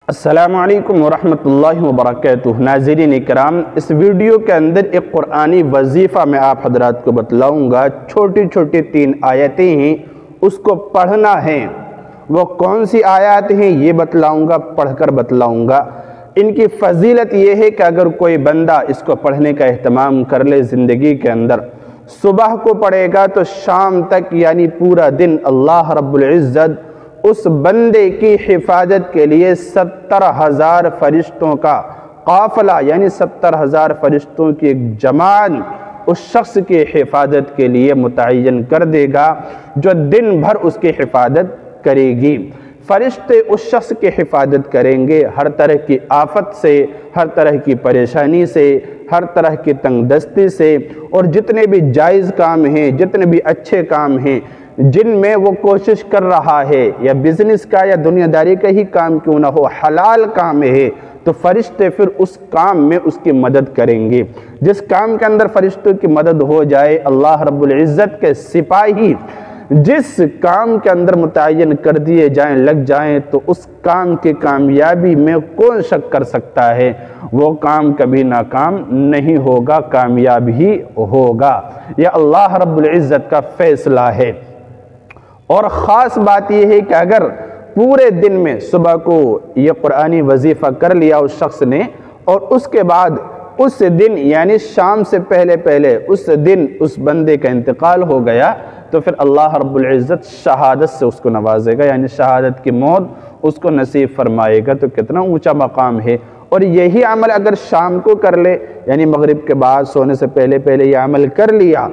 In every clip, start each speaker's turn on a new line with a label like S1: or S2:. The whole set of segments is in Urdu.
S1: السلام علیکم ورحمۃ اللہ وبرکاتہ۔ ناظرین اکرام، اس ویڈیو کے اندر ایک قرآنی وظیفہ میں آپ حضرات کو بتلاؤں گا۔ چھوٹی چھوٹی 3 آیتیں ہیں، اس کو پڑھنا ہے۔ وہ کون سی آیات ہیں یہ بتلاؤں گا، پڑھ کر بتلاؤں گا۔ ان کی فضیلت یہ ہے کہ اگر کوئی بندہ اس کو پڑھنے کا اہتمام کر لے زندگی کے اندر، صبح کو پڑھے گا تو شام تک یعنی پورا دن اللہ رب العزت اس بندے کی حفاظت کے لیے 70,000 فرشتوں کا قافلہ یعنی 70,000 فرشتوں کی ایک جماعت اس شخص کی حفاظت کے لیے متعین کر دے گا جو دن بھر اس کی حفاظت کرے گی۔ فرشتے اس شخص کی حفاظت کریں گے ہر طرح کی آفت سے، ہر طرح کی پریشانی سے، ہر طرح کی تنگ دستی سے، اور جتنے بھی جائز کام ہیں، جتنے بھی اچھے کام ہیں جن میں وہ کوشش کر رہا ہے، یا بزنس کا یا دنیا داری کا ہی کام کیوں نہ ہو، حلال کام ہے تو فرشتے پھر اس کام میں اس کی مدد کریں گے۔ جس کام کے اندر فرشتوں کی مدد ہو جائے، اللہ رب العزت کے سپاہی جس کام کے اندر متعین کر دیے جائیں، لگ جائیں، تو اس کام کی کامیابی میں کون شک کر سکتا ہے؟ وہ کام کبھی ناکام نہیں ہوگا، کامیاب ہی ہوگا۔ یہ اللہ رب العزت کا فیصلہ ہے۔ اور خاص بات یہ ہے کہ اگر پورے دن میں صبح کو یہ قرآنی وظیفہ کر لیا اس شخص نے، اور اس کے بعد اس دن یعنی شام سے پہلے اس دن اس بندے کا انتقال ہو گیا، تو پھر اللہ رب العزت شہادت سے اس کو نوازے گا، یعنی شہادت کی موت اس کو نصیب فرمائے گا۔ تو کتنا اونچا مقام ہے۔ اور یہی عمل اگر شام کو کر لے، یعنی مغرب کے بعد سونے سے پہلے یہ عمل کر لیا،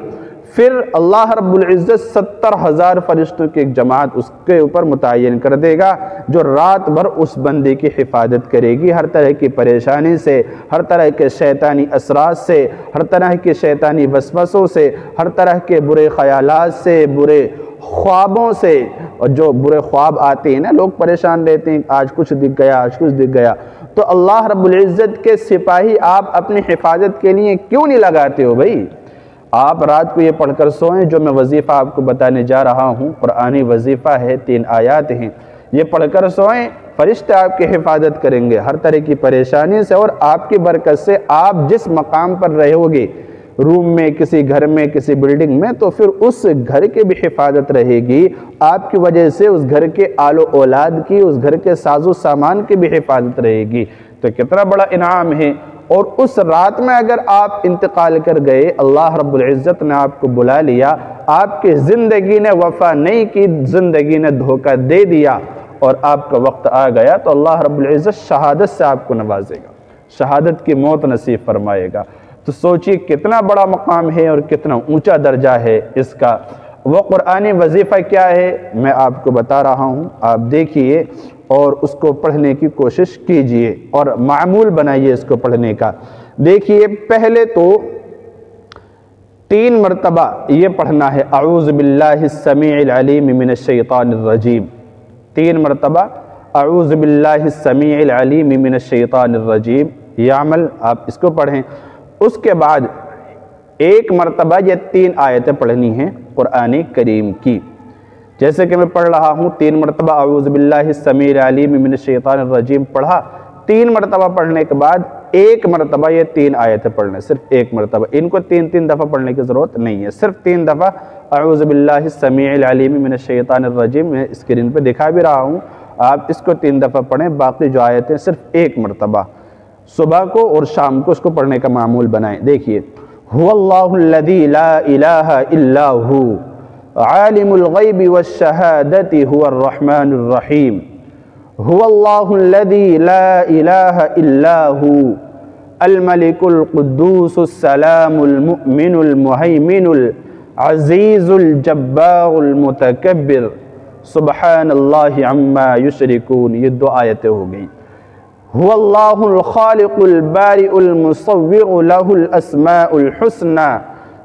S1: پھر اللہ رب العزت 70,000 فرشتوں کی ایک جماعت اس کے اوپر متعین کر دے گا جو رات بھر اس بندے کی حفاظت کرے گی، ہر طرح کی پریشانی سے، ہر طرح کے شیطانی اثرات سے، ہر طرح کے شیطانی وسوسوں سے، ہر طرح کے برے خیالات سے، برے خوابوں سے۔ اور جو برے خواب آتے ہیں نا، لوگ پریشان رہتے ہیں، آج کچھ دکھ گیا، آج کچھ دکھ گیا، تو اللہ رب العزت کے سپاہی آپ اپنی حفاظت کے لیے کیوں نہیں لگاتے ہو بھائی؟ آپ رات کو یہ پڑھ کر سوئیں جو میں وظیفہ آپ کو بتانے جا رہا ہوں۔ قرآنی وظیفہ ہے، 3 آیات ہیں، یہ پڑھ کر سوئیں، فرشتے آپ کی حفاظت کریں گے ہر طرح کی پریشانی سے، اور آپ کی برکت سے آپ جس مقام پر رہو گے، روم میں، کسی گھر میں، کسی بلڈنگ میں، تو پھر اس گھر کی بھی حفاظت رہے گی۔ آپ کی وجہ سے اس گھر کے آل و اولاد کی، اس گھر کے ساز و سامان کی بھی حفاظت رہے گی۔ تو کتنا بڑا انعام ہے۔ اور اس رات میں اگر آپ انتقال کر گئے، اللہ رب العزت نے آپ کو بلا لیا، آپ کی زندگی نے وفا نہیں کی، زندگی نے دھوکہ دے دیا، اور آپ کا وقت آ گیا، تو اللہ رب العزت شہادت سے آپ کو نوازے گا، شہادت کی موت نصیب فرمائے گا۔ تو سوچئے کتنا بڑا مقام ہے اور کتنا اونچا درجہ ہے اس کا۔ وہ قرآنی وظیفہ کیا ہے میں آپ کو بتا رہا ہوں، آپ دیکھیے اور اس کو پڑھنے کی کوشش کیجئے اور معمول بنائیے اس کو پڑھنے کا۔ دیکھیے، پہلے تو 3 مرتبہ یہ پڑھنا ہے، اعوذ باللہ السمیع العلیم من الشیطان الرجیم۔ 3 مرتبہ اعوذ باللہ السمیع العلیم من الشیطان الرجیم، یہ عمل آپ اس کو پڑھیں۔ اس کے بعد 1 مرتبہ یہ 3 آیتیں پڑھنی ہیں قرآن کریم کی۔ جیسے کہ میں پڑھ رہا ہوں، 3 مرتبہ اعوذ باللہ السمیع العلیم من الشیطان الرجیم پڑھا، 3 مرتبہ پڑھنے کے بعد 1 مرتبہ یہ 3 آیتیں پڑھنے، صرف 1 مرتبہ، ان کو 3 دفعہ پڑھنے کی ضرورت نہیں ہے، صرف 3 دفعہ اعوذ باللہ السمیع العلیم من الشیطان الرجیم، میں اسکرین پہ دکھا بھی رہا ہوں، آپ اس کو 3 دفعہ پڑھیں، باقی جو آیتیں صرف 1 مرتبہ صبح کو اور شام کو اس کو پڑھنے کا معمول بنائیں۔ دیکھیے، هو اللہ الذی لا الہ الا ہو عالم الغیب والشہادت هو الرحمن الرحیم، هو اللہ الذی لا الہ الا ہو الملک القدوس السلام المؤمن المہیمن العزیز الجبار المتکبر سبحان اللہ عما یشرکون۔ یہ 2 آیتیں ہو گئی۔ هو اللہ الخالق البارئ المصور له الاسماء الحسنى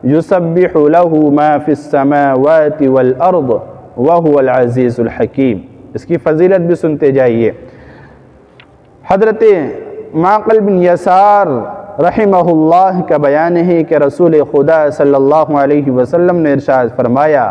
S1: یسبح له ما فی السماوات والارض وهو العزیز الحکیم۔ اس کی فضیلت بھی سنتے جائیے۔ حضرت معقل بن یسار رحمہ اللہ کا بیان ہے کہ رسول خدا صلی اللہ علیہ وسلم نے ارشاد فرمایا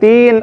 S1: 3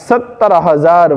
S1: 70,000